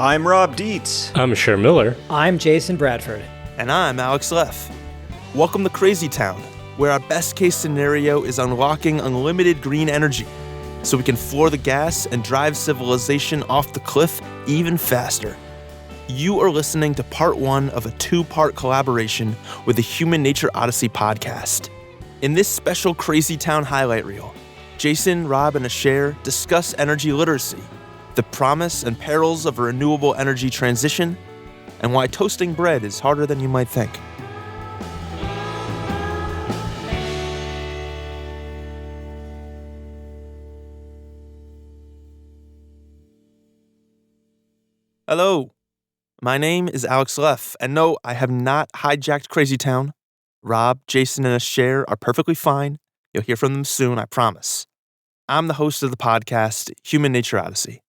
I'm Rob Dietz. I'm Cher Miller. I'm Jason Bradford. And I'm Alex Leff. Welcome to Crazy Town, where our best case scenario is unlocking unlimited green energy so we can floor the gas and drive civilization off the cliff even faster. You are listening to part one of a two-part collaboration with the Human Nature Odyssey podcast. In this special Crazy Town highlight reel, Jason, Rob, and Cher discuss energy literacy, the promise and perils of a renewable energy transition, and why toasting bread is harder than you might think. Hello, my name is Alex Leff, and no, I have not hijacked Crazy Town. Rob, Jason, and Cher are perfectly fine. You'll hear from them soon, I promise. I'm the host of the podcast, Human Nature Odyssey.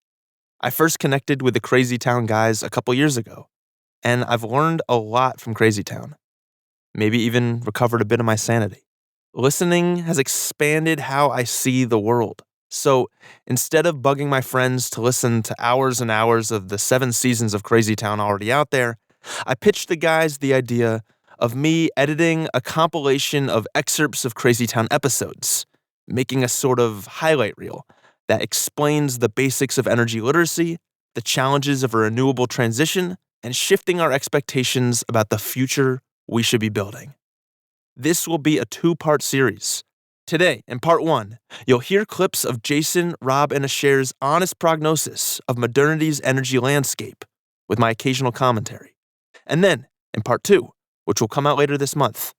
I first connected with the Crazy Town guys a couple years ago, and I've learned a lot from Crazy Town. Maybe even recovered a bit of my sanity. Listening has expanded how I see the world. So instead of bugging my friends to listen to hours and hours of the 7 seasons of Crazy Town already out there, I pitched the guys the idea of me editing a compilation of excerpts of Crazy Town episodes, making a sort of highlight reel that explains the basics of energy literacy, the challenges of a renewable transition, and shifting our expectations about the future we should be building. This will be a 2-part series. Today, in part 1, you'll hear clips of Jason, Rob, and Cher's honest prognosis of modernity's energy landscape with my occasional commentary. And then, in part 2, which will come out later this month,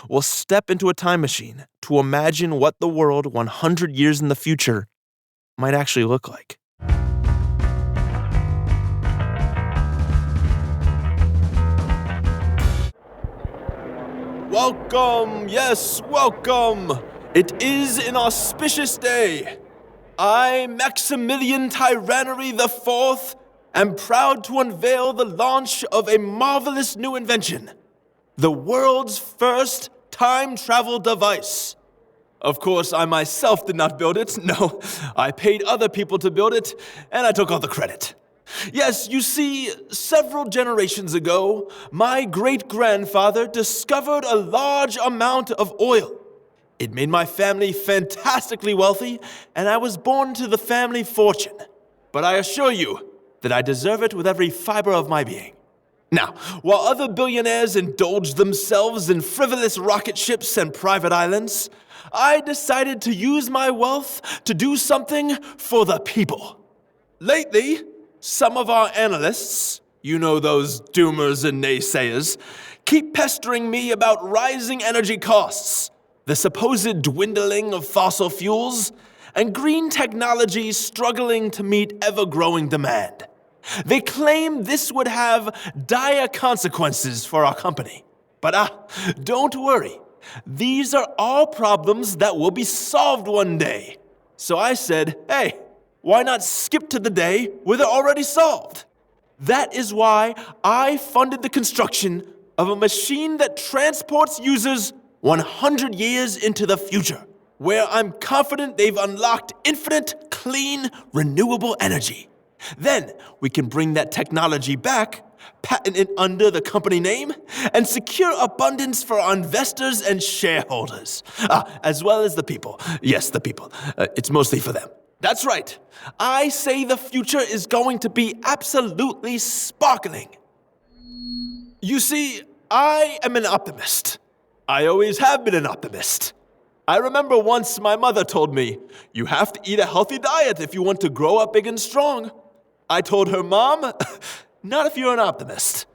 we'll step into a time machine to imagine what the world 100 years in the future might actually look like. Welcome, yes, welcome. It is an auspicious day. I, Maximilian Tyrannery IV, am proud to unveil the launch of a marvelous new invention, the world's first time travel device. Of course, I myself did not build it. No, I paid other people to build it, and I took all the credit. Yes, you see, several generations ago, my great-grandfather discovered a large amount of oil. It made my family fantastically wealthy, and I was born to the family fortune. But I assure you that I deserve it with every fiber of my being. Now, while other billionaires indulge themselves in frivolous rocket ships and private islands, I decided to use my wealth to do something for the people. Lately, some of our analysts, you know those doomers and naysayers, keep pestering me about rising energy costs, the supposed dwindling of fossil fuels, and green technology struggling to meet ever-growing demand. They claim this would have dire consequences for our company. But don't worry. These are all problems that will be solved one day. So I said, hey, why not skip to the day where they're already solved? That is why I funded the construction of a machine that transports users 100 years into the future, where I'm confident they've unlocked infinite, clean, renewable energy. Then we can bring that technology back, patent it under the company name, and secure abundance for our investors and shareholders, as well as the people. Yes, the people. It's mostly for them. That's right. I say the future is going to be absolutely sparkling. You see, I am an optimist. I always have been an optimist. I remember once my mother told me, you have to eat a healthy diet if you want to grow up big and strong. I told her, Mom, not if you're an optimist.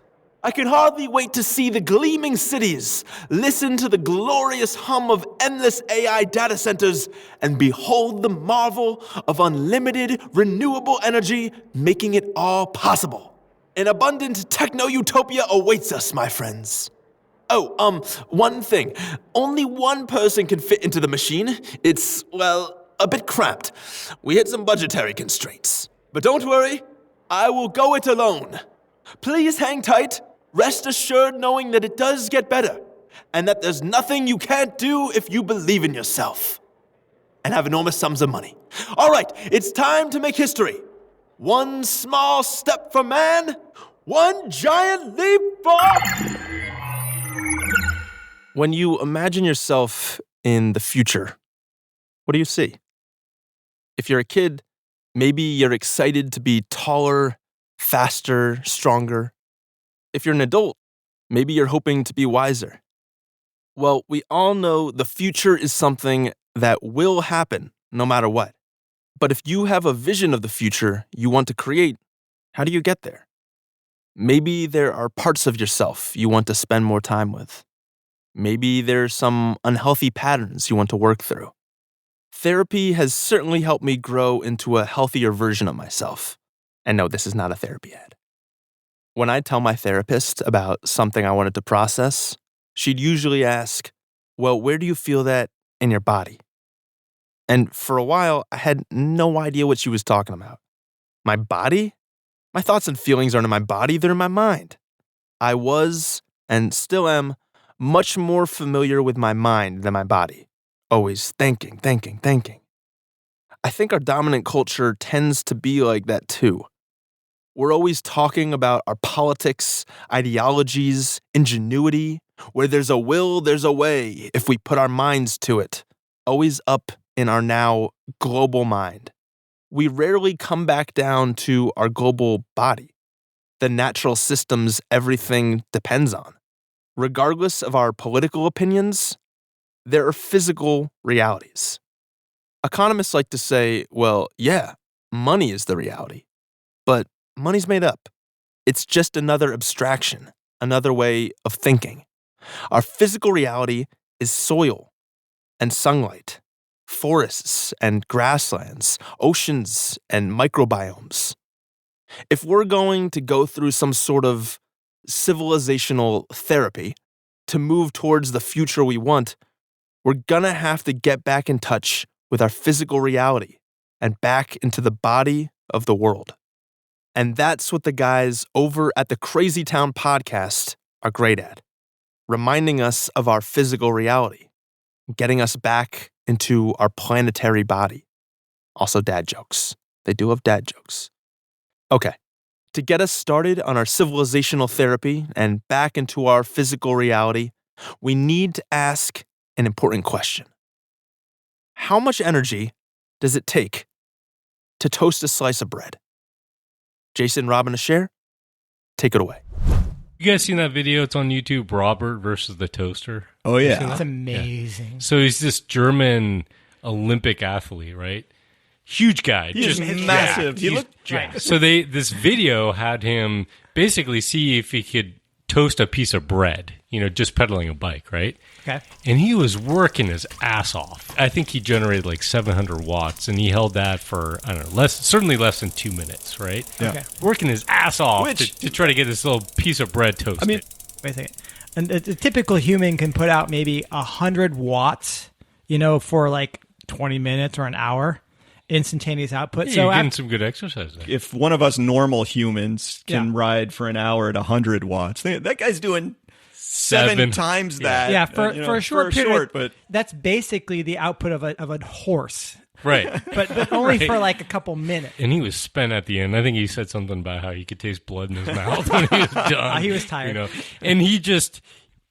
I can hardly wait to see the gleaming cities, listen to the glorious hum of endless AI data centers, and behold the marvel of unlimited renewable energy making it all possible. An abundant techno-utopia awaits us, my friends. Oh, one thing. Only one person can fit into the machine. It's, well, a bit cramped. We hit some budgetary constraints. But don't worry, I will go it alone. Please hang tight, rest assured knowing that it does get better, and that there's nothing you can't do if you believe in yourself. And have enormous sums of money. All right, it's time to make history. One small step for man, one giant leap for... When you imagine yourself in the future, what do you see? If you're a kid, maybe you're excited to be taller, faster, stronger. If you're an adult, maybe you're hoping to be wiser. Well, we all know the future is something that will happen no matter what. But if you have a vision of the future you want to create, how do you get there? Maybe there are parts of yourself you want to spend more time with. Maybe there's some unhealthy patterns you want to work through. Therapy has certainly helped me grow into a healthier version of myself. And no, this is not a therapy ad. When I tell my therapist about something I wanted to process, she'd usually ask, well, where do you feel that in your body? And for a while, I had no idea what she was talking about. My body? My thoughts and feelings aren't in my body, they're in my mind. I was, and still am, much more familiar with my mind than my body. Always thinking. I think our dominant culture tends to be like that too. We're always talking about our politics, ideologies, ingenuity. Where there's a will, there's a way if we put our minds to it. Always up in our now global mind. We rarely come back down to our global body, the natural systems everything depends on. Regardless of our political opinions, there are physical realities. Economists like to say, well, yeah, money is the reality. But money's made up. It's just another abstraction, another way of thinking. Our physical reality is soil and sunlight, forests and grasslands, oceans and microbiomes. If we're going to go through some sort of civilizational therapy to move towards the future we want, we're gonna have to get back in touch with our physical reality and back into the body of the world. And that's what the guys over at the Crazy Town podcast are great at. Reminding us of our physical reality, getting us back into our planetary body. Also dad jokes. They do have dad jokes. Okay, to get us started on our civilizational therapy and back into our physical reality, we need to ask an important question. How much energy does it take to toast a slice of bread? Jason, Robin, to share? Take it away. You guys seen that video? It's on YouTube, Robert versus the Toaster. Oh, yeah. That's amazing. Yeah. So he's this German Olympic athlete, right? Huge guy. He's just massive. He looked jacked. So this video had him basically see if he could toast a piece of bread, just pedaling a bike, right? Okay. And he was working his ass off. I think he generated like 700 watts, and he held that for, I don't know, certainly less than 2 minutes, right? Yeah. Okay. Working his ass off to try to get this little piece of bread toasted. I mean, wait a second. And a typical human can put out maybe 100 watts, for like 20 minutes or an hour. Instantaneous output. Yeah, so you're getting some good exercise there. If one of us normal humans can ride for an hour at 100 watts, that guy's doing seven times that. Yeah, for a short period. But that's basically the output of a horse. Right. But only for like a couple minutes. And he was spent at the end. I think he said something about how he could taste blood in his mouth when he was done. He was tired. And he just...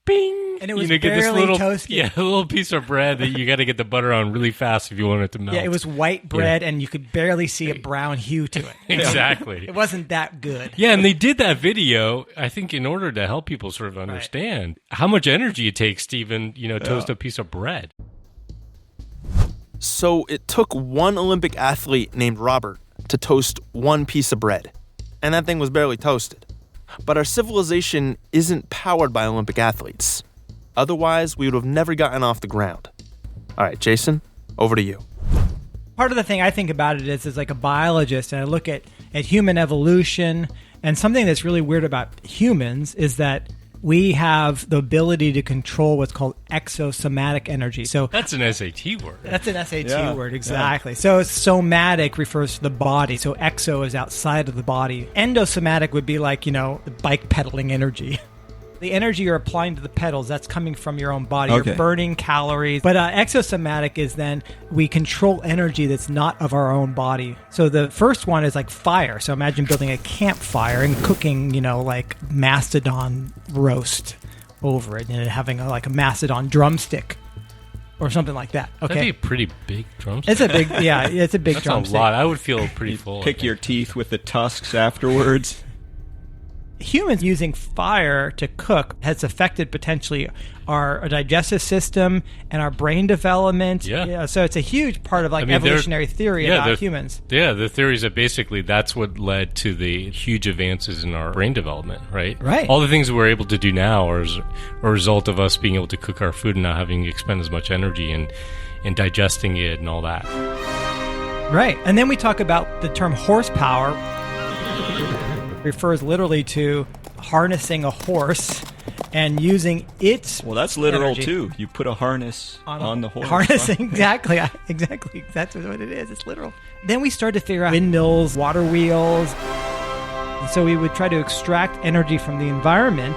Bing! And it was get barely this little, toasted. Yeah, a little piece of bread that you got to get the butter on really fast if you want it to melt. Yeah, it was white bread, and you could barely see a brown hue to it. Exactly. It wasn't that good. Yeah, and they did that video, I think, in order to help people sort of understand how much energy it takes to even, toast a piece of bread. So it took one Olympic athlete named Robert to toast one piece of bread. And that thing was barely toasted. But our civilization isn't powered by Olympic athletes. Otherwise, we would have never gotten off the ground. All right, Jason, over to you. Part of the thing I think about it is like a biologist, and I look at human evolution, and something that's really weird about humans is that we have the ability to control what's called exosomatic energy. So that's an SAT word. That's an SAT word, exactly. Yeah. So somatic refers to the body. So exo is outside of the body. Endosomatic would be like, bike pedaling energy. The energy you're applying to the pedals, that's coming from your own body. Okay. You're burning calories. But exosomatic is then we control energy that's not of our own body. So the first one is like fire. So imagine building a campfire and cooking, like mastodon roast over it and having like a mastodon drumstick or something like that. Okay. That'd be a pretty big drumstick. It's a big, it's a big That's drumstick. a lot. I would feel pretty full. Pick your teeth with the tusks afterwards. Humans using fire to cook has affected potentially our digestive system and our brain development. Yeah. So it's a huge part of evolutionary theory about humans. Yeah, the theory is that basically that's what led to the huge advances in our brain development, right? Right. All the things that we're able to do now are a result of us being able to cook our food and not having to expend as much energy and digesting it and all that. Right. And then we talk about the term horsepower. Refers literally to harnessing a horse and using its Well, that's literal energy. too. You put a harness on the horse. Harnessing, exactly. That's what it is. It's literal. Then we started to figure out windmills, water wheels. And so we would try to extract energy from the environment.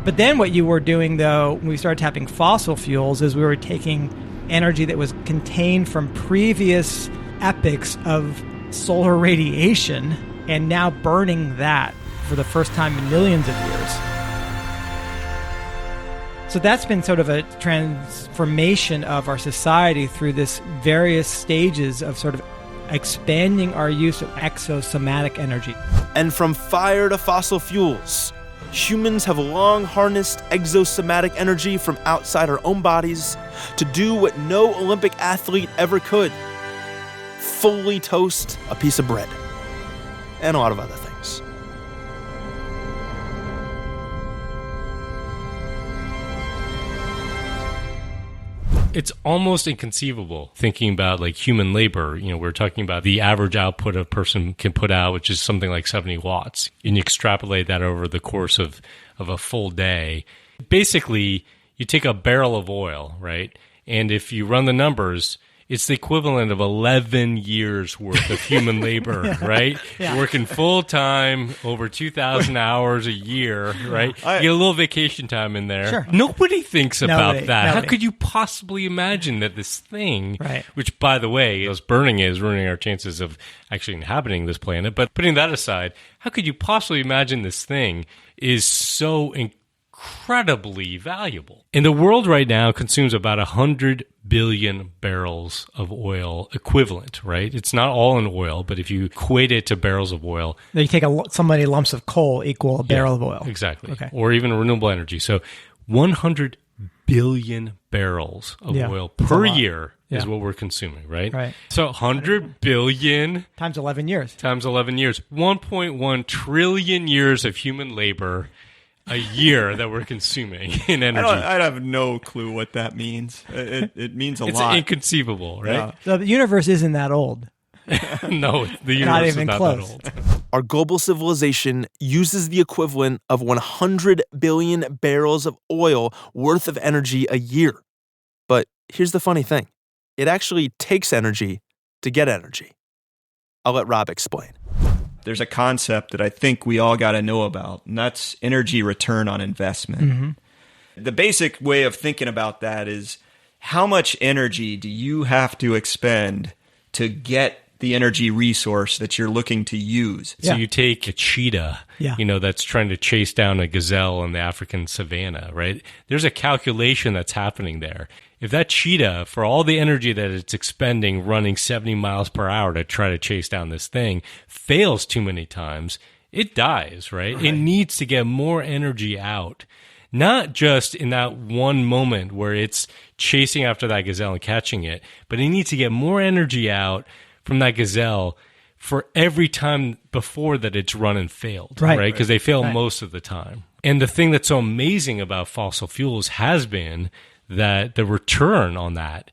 But then what you were doing, though, when we started tapping fossil fuels, is we were taking energy that was contained from previous epochs of solar radiation and now burning that for the first time in millions of years. So that's been sort of a transformation of our society through this various stages of sort of expanding our use of exosomatic energy. And from fire to fossil fuels, humans have long harnessed exosomatic energy from outside our own bodies to do what no Olympic athlete ever could: fully toast a piece of bread. And a lot of other things. It's almost inconceivable thinking about human labor. We're talking about the average output a person can put out, which is something like 70 watts. And you extrapolate that over the course of a full day. Basically, you take a barrel of oil, right? And if you run the numbers, it's the equivalent of 11 years worth of human labor, right? Yeah. You're working full time, over 2,000 hours a year, right? You get a little vacation time in there. Sure. Nobody thinks about that. How Nobody. could you possibly imagine that this thing, Right. which, by the way, us burning it is ruining our chances of actually inhabiting this planet. But putting that aside, how could you possibly imagine this thing is so incredibly valuable? And the world right now consumes about 100 billion barrels of oil equivalent, right? It's not all in oil, but if you equate it to barrels of oil, You take so many lumps of coal equal a barrel of oil. exactly, Okay. or even renewable energy. So 100 billion barrels of oil per year is what we're consuming, right? Right. So 100 billion Times 11 years. times 11 years, 1.1 trillion years of human labor a year that we're consuming in energy. I have no clue what that means. It means a It's lot. inconceivable, right? Yeah. So the universe isn't that old. No, the universe Not is even not close. that old. Our global civilization uses the equivalent of 100 billion barrels of oil worth of energy a year. But here's the funny thing. It actually takes energy to get energy. I'll let Rob explain. There's a concept that I think we all got to know about, and that's energy return on investment. Mm-hmm. The basic way of thinking about that is, how much energy do you have to expend to get the energy resource that you're looking to use? So Yeah. you take a cheetah, Yeah. that's trying to chase down a gazelle in the African savanna, right? There's a calculation that's happening there. If that cheetah, for all the energy that it's expending running 70 miles per hour to try to chase down this thing, fails too many times, it dies, right? It needs to get more energy out. Not just in that one moment where it's chasing after that gazelle and catching it, but it needs to get more energy out from that gazelle for every time before that it's run and failed, right? Because they fail most of the time. And the thing that's so amazing about fossil fuels has been that the return on that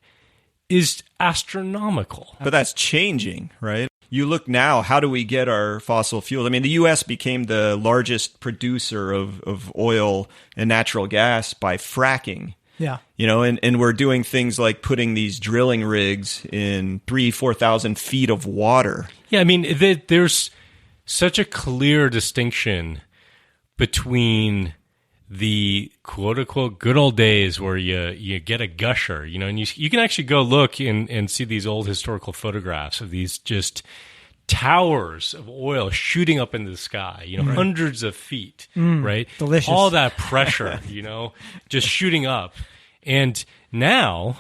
is astronomical. But that's changing, right? You look now, how do we get our fossil fuels? I mean, the U.S. became the largest producer of oil and natural gas by fracking. Yeah. And we're doing things like putting these drilling rigs in 4,000 feet of water. Yeah, I mean, there's such a clear distinction between the quote unquote good old days where you get a gusher, and you can actually go look and see these old historical photographs of these just towers of oil shooting up into the sky, hundreds of feet, right? Delicious. All that pressure, just shooting up. And now,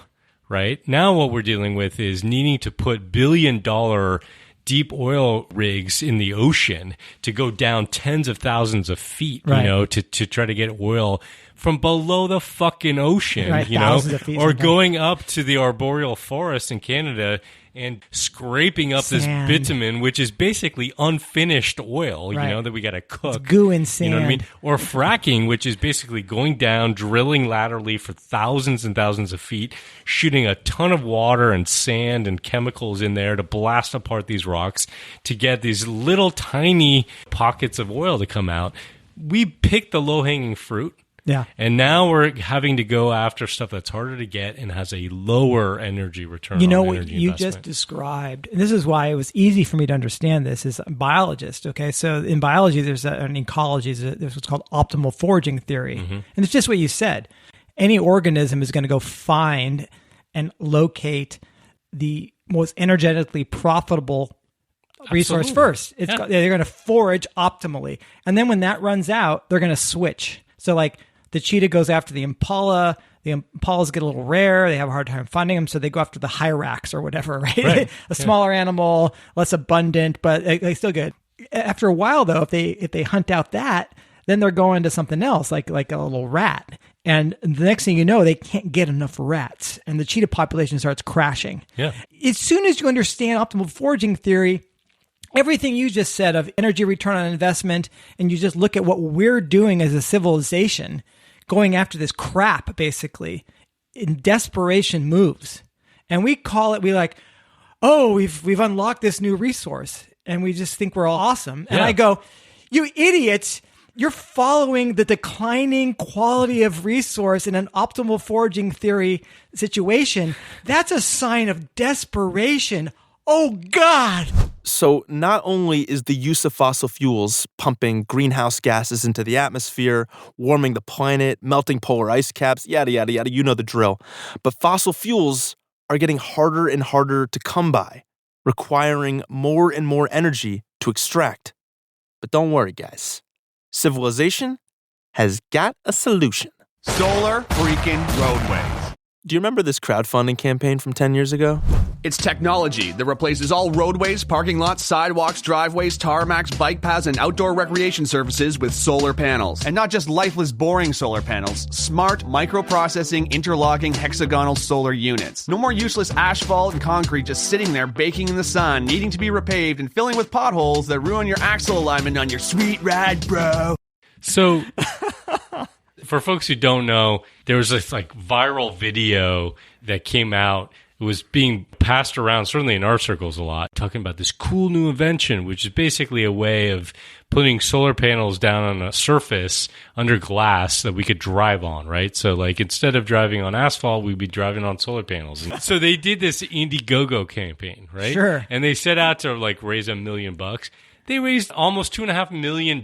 right? Now what we're dealing with is needing to put billion-dollar deep oil rigs in the ocean to go down tens of thousands of feet, right. To try to get oil from below the fucking ocean, right, thousands of feet or sometimes. going up to the arboreal forest in Canada and scraping up Sand. this bitumen, which is basically unfinished oil, right. that we got to cook. It's goo and sand. You know what I mean? Or fracking, which is basically going down, drilling laterally for thousands and thousands of feet, shooting a ton of water and sand and chemicals in there to blast apart these rocks to get these little tiny pockets of oil to come out. We picked the low-hanging fruit. Yeah. And now we're having to go after stuff that's harder to get and has a lower energy return on what energy you investment. just described, and this is why it was easy for me to understand this, is a biologist, okay? So in biology, and ecology, there's what's called optimal foraging theory. And it's just what you said. Any organism is going to go find and locate the most energetically profitable resource first. They're going to forage optimally. And then when that runs out, they're going to switch. So like, the cheetah goes after the impala. The impalas get a little rare. They have a hard time finding them, so they go after the hyrax or whatever, right? A smaller animal, less abundant, but they still good. After a while, though, if they hunt out that, then they're going to something else, like a little rat. And the next thing you know, they can't get enough rats, and the cheetah population starts crashing. Yeah. As soon as you understand optimal foraging theory, everything you just said of energy return on investment, and you just look at what we're doing as a civilization, going after this crap, basically, in desperation moves. And we call it, we've unlocked this new resource, and we just think we're all awesome. And I go, you idiots, you're following the declining quality of resource in an optimal foraging theory situation. That's a sign of desperation. Oh, God. So not only is the use of fossil fuels pumping greenhouse gases into the atmosphere, warming the planet, melting polar ice caps, yada, yada, yada, you know the drill, but fossil fuels are getting harder and harder to come by, requiring more and more energy to extract. But don't worry, guys. Civilization has got a solution. Solar freaking roadways. Do you remember this crowdfunding campaign from 10 years ago? It's technology that replaces all roadways, parking lots, sidewalks, driveways, tarmacs, bike paths, and outdoor recreation surfaces with solar panels. And not just lifeless, boring solar panels, smart, microprocessing, interlocking, hexagonal solar units. No more useless asphalt and concrete just sitting there baking in the sun, needing to be repaved and filling with potholes that ruin your axle alignment on your sweet ride, bro. So, for folks who don't know, there was this viral video that came out. It was being passed around, certainly in our circles a lot, talking about this cool new invention, which is basically a way of putting solar panels down on a surface under glass that we could drive on, right? So instead of driving on asphalt, we'd be driving on solar panels. And so they did this Indiegogo campaign, right? Sure. And they set out to raise $1 million. They raised almost $2.5 million,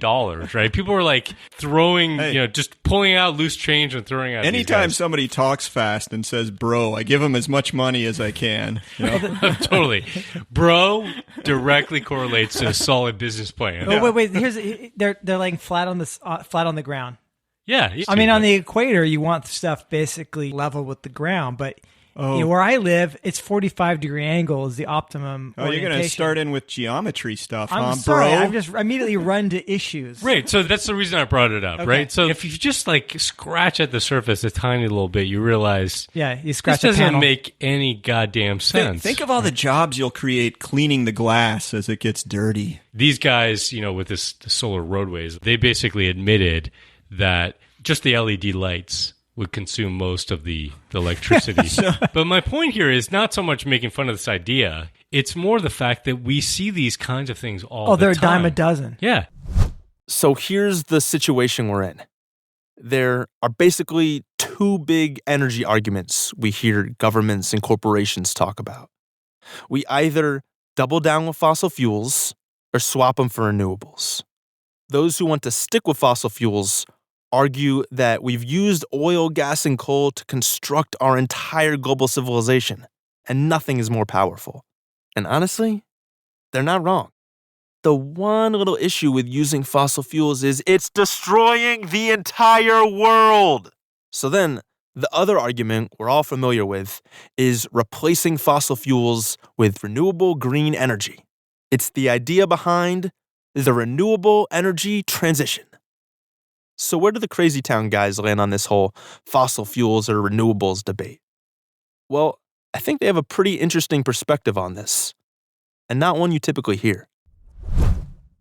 right? People were throwing, just pulling out loose change and throwing out. Anytime somebody talks fast and says "bro," I give them as much money as I can. Totally, bro directly correlates to a solid business plan. Oh, wait. They're laying flat on the ground. Yeah, I mean, on the equator, you want stuff basically level with the ground, but. Where I live, it's 45-degree angle is the optimum Oh, you're going to orientation. start in with geometry stuff, I'm huh, sorry, bro? I've just immediately run to issues. Right, so that's the reason I brought it up, Okay. right? So if you just scratch at the surface a tiny little bit, you realize You scratch this the panel. doesn't make any goddamn sense. Think of all the jobs you'll create cleaning the glass as it gets dirty. These guys, with the solar roadways, they basically admitted that just the LED lights would consume most of the electricity. But my point here is not so much making fun of this idea. It's more the fact that we see these kinds of things all the time. They're a dime a dozen. Yeah. So here's the situation we're in. There are basically two big energy arguments we hear governments and corporations talk about. We either double down with fossil fuels or swap them for renewables. Those who want to stick with fossil fuels argue that we've used oil, gas, and coal to construct our entire global civilization, and nothing is more powerful. And honestly, they're not wrong. The one little issue with using fossil fuels is it's destroying the entire world. So then, the other argument we're all familiar with is replacing fossil fuels with renewable green energy. It's the idea behind the renewable energy transition. So where do the crazy town guys land on this whole fossil fuels or renewables debate? Well, I think they have a pretty interesting perspective on this, and not one you typically hear.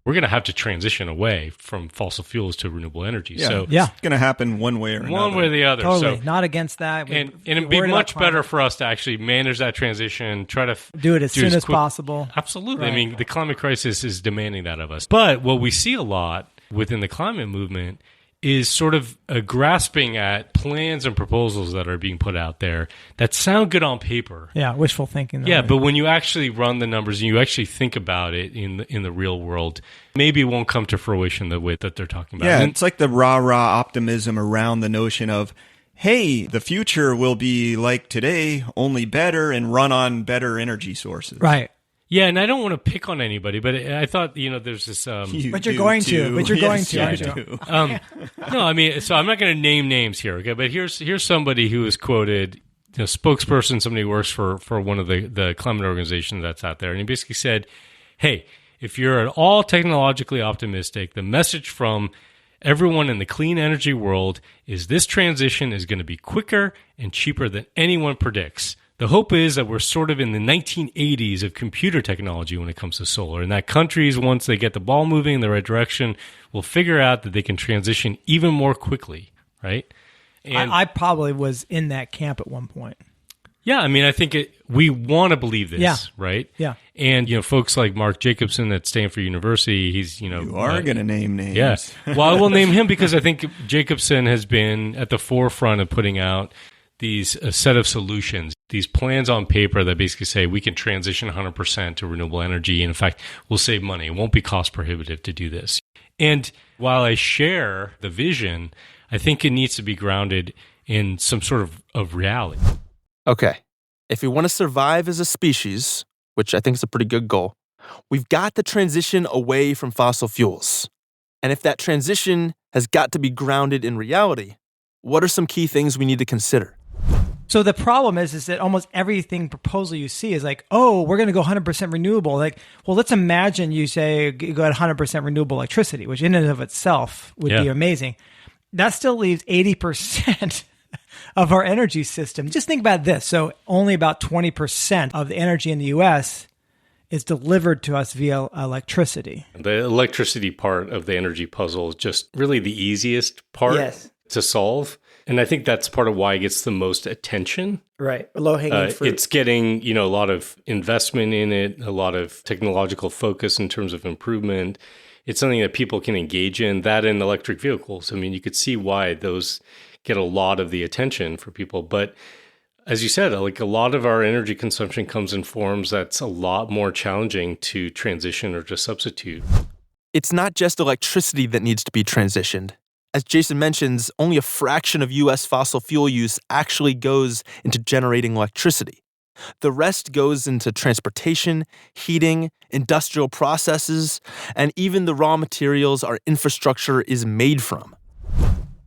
We're going to have to transition away from fossil fuels to renewable energy. Yeah, Yeah. it's going to happen one way or another. One way or the other. Totally. So, Not against that. and it'd be much better for us to actually manage that transition, try to do it as soon as quick- possible. Absolutely. Right. I mean, the climate crisis is demanding that of us. But what we see a lot within the climate movement is sort of a grasping at plans and proposals that are being put out there that sound good on paper. Yeah, wishful thinking. Yeah, but when you actually run the numbers and you actually think about it in the real world, maybe it won't come to fruition the way that they're talking about. Yeah, And it's like the rah-rah optimism around the notion of, hey, the future will be like today, only better and run on better energy sources. Right. yeah, and I don't want to pick on anybody, but I thought, there's this... You But you're do going to. too. But you're going Yes, to. you I do. no, I mean, so I'm not going to name names here, okay? But here's somebody who was quoted, spokesperson, somebody who works for one of the climate organizations that's out there, and he basically said, hey, if you're at all technologically optimistic, the message from everyone in the clean energy world is this transition is going to be quicker and cheaper than anyone predicts. The hope is that we're sort of in the 1980s of computer technology when it comes to solar, and that countries, once they get the ball moving in the right direction, will figure out that they can transition even more quickly, right? And I probably was in that camp at one point. yeah, I mean, I think we want to believe this, Yeah. right? Yeah. And, folks like Mark Jacobson at Stanford University, he's, You are going to name names. Yes. Well, I will name him because I think Jacobson has been at the forefront of putting out these a set of solutions, these plans on paper that basically say we can transition 100% to renewable energy. And in fact, we'll save money. It won't be cost prohibitive to do this. And while I share the vision, I think it needs to be grounded in some sort of reality. Okay, if we want to survive as a species, which I think is a pretty good goal, we've got to transition away from fossil fuels. And if that transition has got to be grounded in reality, what are some key things we need to consider? So the problem is that almost everything proposal you see is like, oh, we're going to go 100% renewable. Like, well, let's imagine you say you go at 100% renewable electricity, which in and of itself would be amazing. That still leaves 80% of our energy system. Just think about this. So only about 20% of the energy in the U.S. is delivered to us via electricity. The electricity part of the energy puzzle is just really the easiest part to solve. And I think that's part of why it gets the most attention. Right. Low-hanging fruit. It's getting, a lot of investment in it, a lot of technological focus in terms of improvement. It's something that people can engage in, that and electric vehicles. I mean, you could see why those get a lot of the attention for people. But as you said, like a lot of our energy consumption comes in forms that's a lot more challenging to transition or to substitute. It's not just electricity that needs to be transitioned. As Jason mentions, only a fraction of U.S. fossil fuel use actually goes into generating electricity. The rest goes into transportation, heating, industrial processes, and even the raw materials our infrastructure is made from.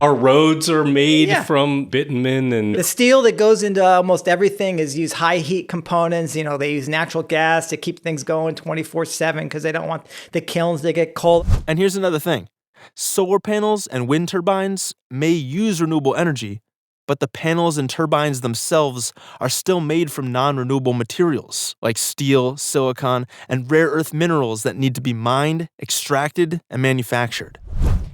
Our roads are made from bitumen and... The steel that goes into almost everything is use high heat components. They use natural gas to keep things going 24/7 because they don't want the kilns to get cold. And here's another thing. Solar panels and wind turbines may use renewable energy, but the panels and turbines themselves are still made from non-renewable materials like steel, silicon, and rare earth minerals that need to be mined, extracted, and manufactured.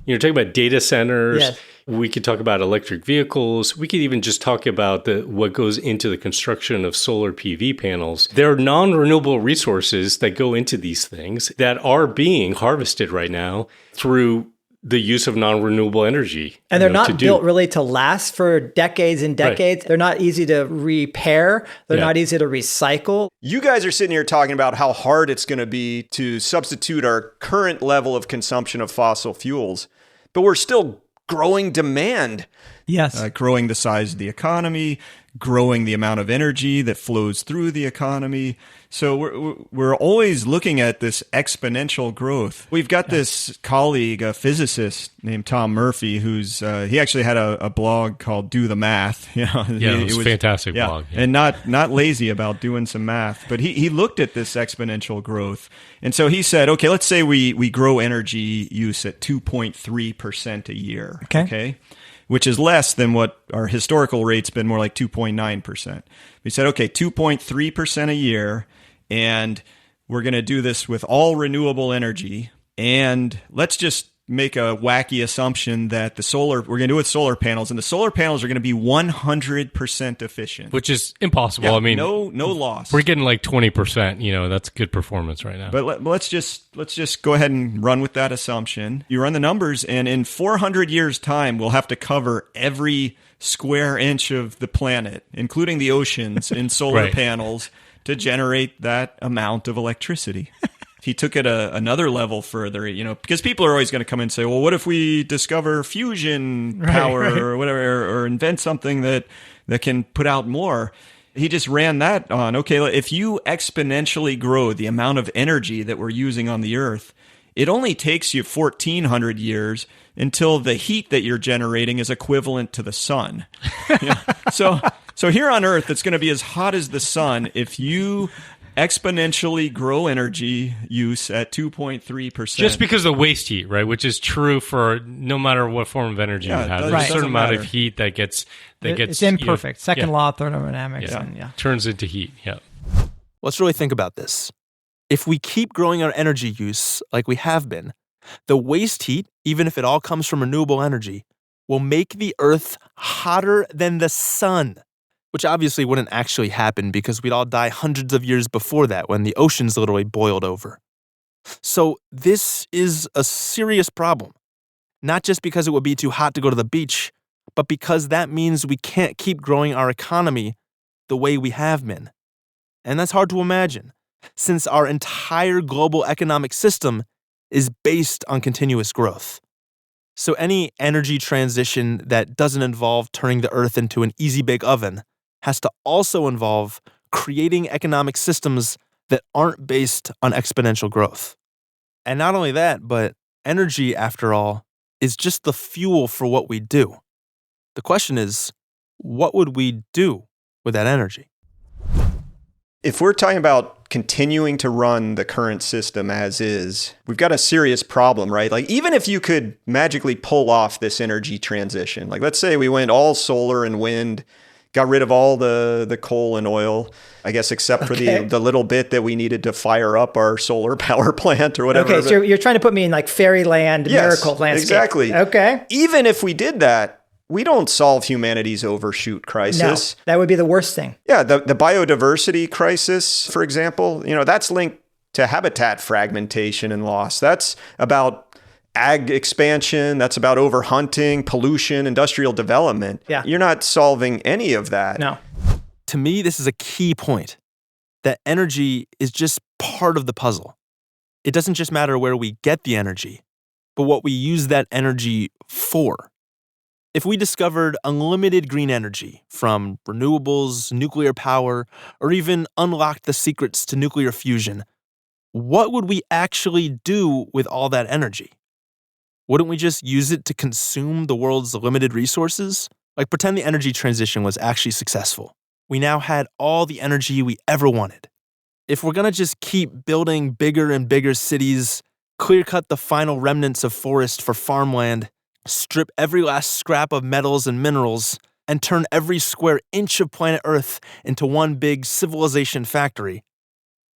You're talking about data centers. Yes. We could talk about electric vehicles. We could even just talk about what goes into the construction of solar PV panels. There are non-renewable resources that go into these things that are being harvested right now through the use of non-renewable energy. And they're not built really to last for decades and decades. Right. They're not easy to repair. They're not easy to recycle. You guys are sitting here talking about how hard it's going to be to substitute our current level of consumption of fossil fuels, but we're still growing demand. Yes. Growing the size of the economy, growing the amount of energy that flows through the economy. So we're always looking at this exponential growth. We've got this colleague, a physicist named Tom Murphy, who's he actually had a blog called Do the Math. It was a fantastic blog. Yeah. And not lazy about doing some math. But he looked at this exponential growth. And so he said, okay, let's say we grow energy use at 2.3% a year. Okay? Which is less than what our historical rate's been, more like 2.9%. We said, okay, 2.3% a year, and we're going to do this with all renewable energy. And let's just make a wacky assumption that we're going to do it with solar panels, and the solar panels are going to be 100% efficient. Which is impossible. Yeah, I mean, no loss. We're getting like 20%. That's good performance right now. But let's just go ahead and run with that assumption. You run the numbers, and in 400 years' time, we'll have to cover every square inch of the planet, including the oceans, in solar panels to generate that amount of electricity. He took it another level further, because people are always going to come and say, well, what if we discover fusion power or whatever, or invent something that can put out more? He just ran that on. Okay, if you exponentially grow the amount of energy that we're using on the Earth, it only takes you 1,400 years until the heat that you're generating is equivalent to the sun. So here on Earth, it's going to be as hot as the sun if you exponentially grow energy use at 2.3%. Just because of waste heat, right? Which is true for no matter what form of energy you have. There's a certain amount of heat that gets it's imperfect. Second law of thermodynamics. Turns into heat. Yeah. Let's really think about this. If we keep growing our energy use like we have been, the waste heat, even if it all comes from renewable energy, will make the Earth hotter than the sun. Which obviously wouldn't actually happen because we'd all die hundreds of years before that when the oceans literally boiled over. So this is a serious problem. Not just because it would be too hot to go to the beach, but because that means we can't keep growing our economy the way we have been. And that's hard to imagine, since our entire global economic system is based on continuous growth. So any energy transition that doesn't involve turning the Earth into an easy bake oven has to also involve creating economic systems that aren't based on exponential growth. And not only that, but energy, after all, is just the fuel for what we do. The question is, what would we do with that energy? If we're talking about continuing to run the current system as is, we've got a serious problem, right? Like, even if you could magically pull off this energy transition, like let's say we went all solar and wind, got rid of all the coal and oil, I guess, except for the little bit that we needed to fire up our solar power plant or whatever. Okay, so you're trying to put me in like fairyland, miracle landscape. Exactly. Okay. Even if we did that, we don't solve humanity's overshoot crisis. No, that would be the worst thing. Yeah, the biodiversity crisis, for example, that's linked to habitat fragmentation and loss. That's about ag expansion, that's about overhunting, pollution, industrial development. Yeah. You're not solving any of that. No. To me, this is a key point, that energy is just part of the puzzle. It doesn't just matter where we get the energy, but what we use that energy for. If we discovered unlimited green energy from renewables, nuclear power, or even unlocked the secrets to nuclear fusion, what would we actually do with all that energy? Wouldn't we just use it to consume the world's limited resources? Like, pretend the energy transition was actually successful. We now had all the energy we ever wanted. If we're gonna just keep building bigger and bigger cities, clear-cut the final remnants of forest for farmland, strip every last scrap of metals and minerals, and turn every square inch of planet Earth into one big civilization factory,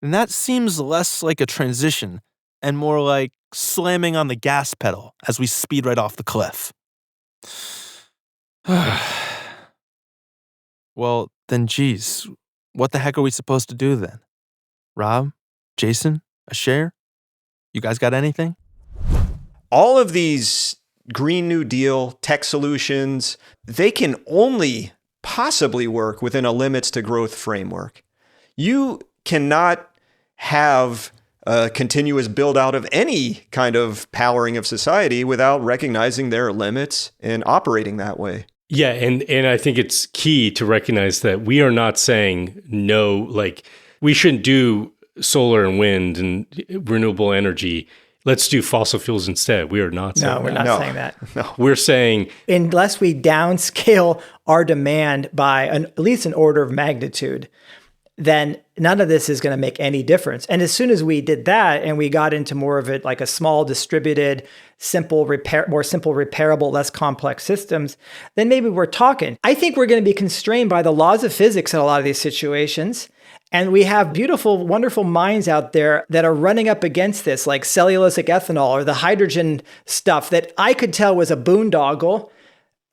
then that seems less like a transition and more like slamming on the gas pedal as we speed right off the cliff. Well, then geez, what the heck are we supposed to do then? Rob? Jason? Asher? You guys got anything? all of these Green New Deal tech solutions, they can only possibly work within a limits to growth framework. You cannot have a continuous build out of any kind of powering of society without recognizing there are limits and operating that way. Yeah, and I think it's key to recognize that we are not saying no, like we shouldn't do solar and wind and renewable energy. Let's do fossil fuels instead. We are not saying that. No, we're not saying that. No. We're saying unless we downscale our demand by at least an order of magnitude, then none of this is going to make any difference. And as soon as we did that and we got into more of it like a small distributed, more simple repairable, less complex systems, then maybe we're talking. I think we're going to be constrained by the laws of physics in a lot of these situations. And we have beautiful, wonderful minds out there that are running up against this, like cellulosic ethanol or the hydrogen stuff that I could tell was a boondoggle.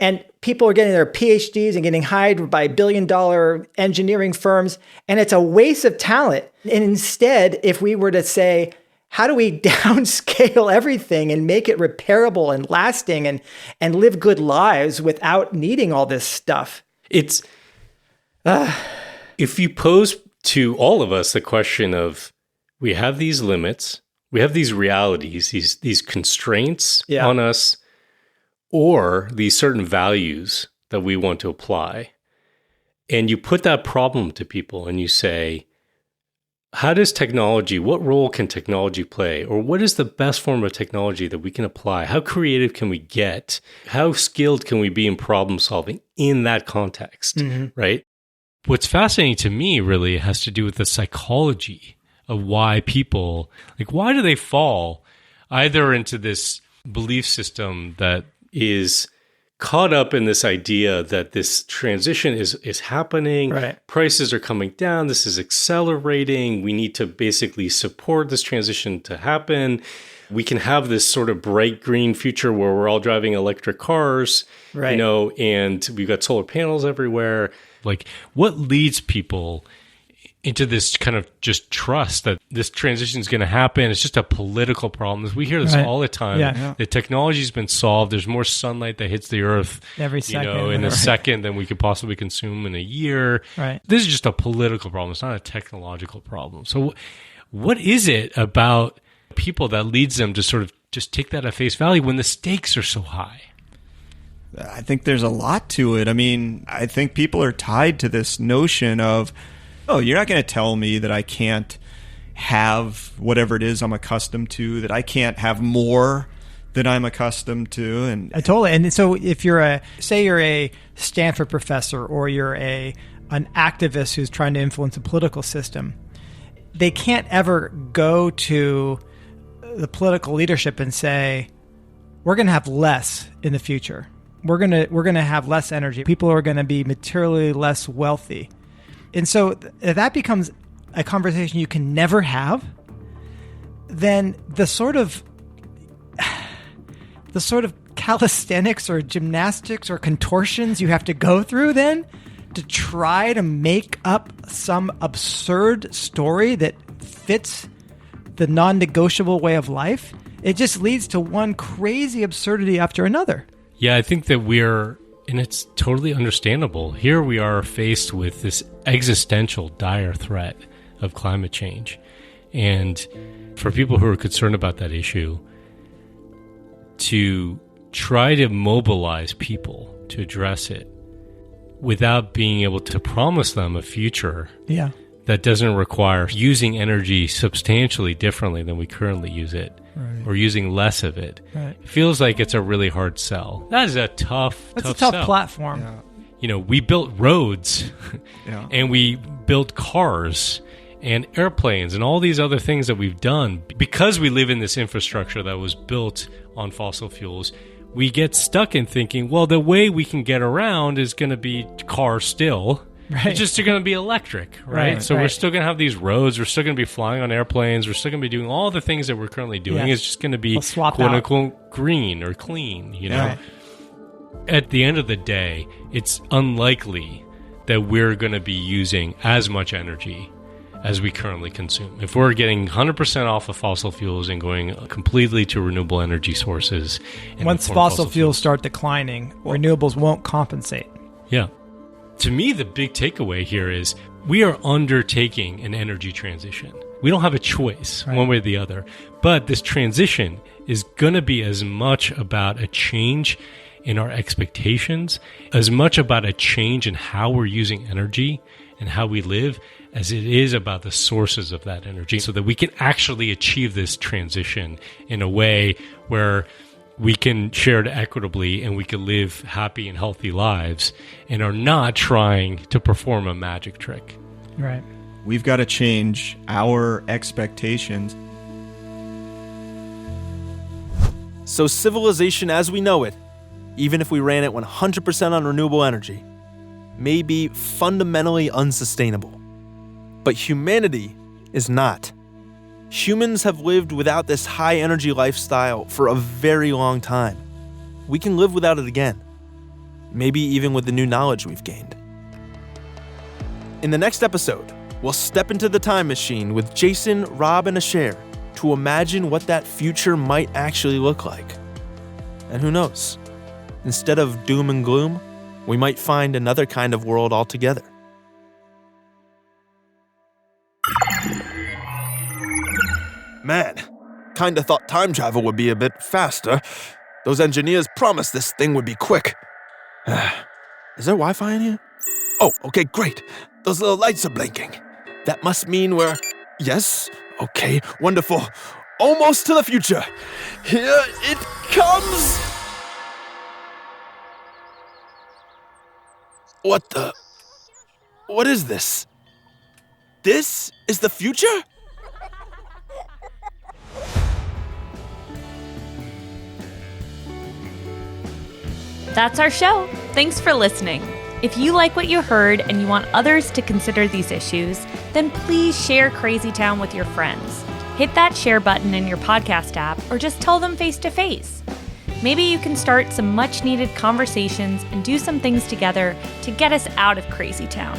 And people are getting their PhDs and getting hired by billion-dollar engineering firms. And it's a waste of talent. And instead, if we were to say, how do we downscale everything and make it repairable and lasting and live good lives without needing all this stuff? it's, if you pose to all of us the question of, we have these limits, we have these realities, these constraints on us, or these certain values that we want to apply. And you put that problem to people and you say, how does technology, what role can technology play? Or what is the best form of technology that we can apply? How creative can we get? How skilled can we be in problem solving in that context, right? What's fascinating to me really has to do with the psychology of why people, like, why do they fall either into this belief system that is caught up in this idea that this transition is happening, prices are coming down, this is accelerating, we need to basically support this transition to happen. We can have this sort of bright green future where we're all driving electric cars, you know, and we've got solar panels everywhere. Like, what leads people into this kind of just trust that this transition is going to happen? It's just a political problem. We hear this all the time. The technology's been solved. There's more sunlight that hits the earth every second, in a second than we could possibly consume in a year. This is just a political problem. It's not a technological problem. So what is it about people that leads them to sort of just take that at face value when the stakes are so high? I think there's a lot to it. I mean, I think people are tied to this notion of, oh, you're not going to tell me that I can't have whatever it is I'm accustomed to, that I can't have more than I'm accustomed to. And totally. And so if you're a Stanford professor or you're an activist who's trying to influence a political system, they can't ever go to the political leadership and say, we're going to have less in the future. We're going to have less energy. People are going to be materially less wealthy. And so if that becomes a conversation you can never have, then the sort of calisthenics or gymnastics or contortions you have to go through then to try to make up some absurd story that fits the non-negotiable way of life, it just leads to one crazy absurdity after another. Yeah, I think that and it's totally understandable. Here we are faced with this existential dire threat of climate change. And for people who are concerned about that issue, to try to mobilize people to address it without being able to promise them a future that doesn't require using energy substantially differently than we currently use it, or using less of it, feels like it's a really hard sell. That is a tough tough platform. Yeah. You know, we built roads and we built cars and airplanes and all these other things that we've done because we live in this infrastructure that was built on fossil fuels. We get stuck in thinking, well, the way we can get around is going to be cars still. It's just going to be electric, right? So we're still going to have these roads. We're still going to be flying on airplanes. We're still going to be doing all the things that we're currently doing. It's just going to be quote-unquote green or clean, you know? At the end of the day, it's unlikely that we're going to be using as much energy as we currently consume. If we're getting 100% off of fossil fuels and going completely to renewable energy sources. Once fossil fuels start declining, renewables won't compensate. Yeah. To me, the big takeaway here is we are undertaking an energy transition. We don't have a choice one way or the other. But this transition is going to be as much about a change in our expectations, as much about a change in how we're using energy and how we live, as it is about the sources of that energy, so that we can actually achieve this transition in a way where we can share it equitably and we can live happy and healthy lives and are not trying to perform a magic trick. Right. We've got to change our expectations. So civilization as we know it, even if we ran it 100% on renewable energy, may be fundamentally unsustainable. But humanity is not. Humans have lived without this high-energy lifestyle for a very long time. We can live without it again, maybe even with the new knowledge we've gained. In the next episode, we'll step into the time machine with Jason, Rob, and Asher to imagine what that future might actually look like. And who knows? Instead of doom and gloom, we might find another kind of world altogether. Man, kinda thought time travel would be a bit faster. Those engineers promised this thing would be quick. Is there Wi-Fi in here? Oh, okay, great. Those little lights are blinking. That must mean we're... Yes? Okay, wonderful. Almost to the future. Here it comes! What the... What is this? This is the future? That's our show. Thanks for listening. If you like what you heard and you want others to consider these issues, then please share Crazy Town with your friends. Hit that share button in your podcast app or just tell them face to face. Maybe you can start some much needed conversations and do some things together to get us out of Crazy Town.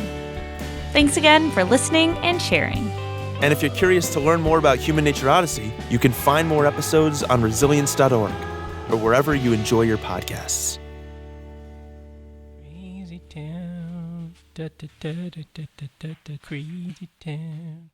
Thanks again for listening and sharing. And if you're curious to learn more about Human Nature Odyssey, you can find more episodes on resilience.org or wherever you enjoy your podcasts. Crazy town, da da da da da da da, crazy town.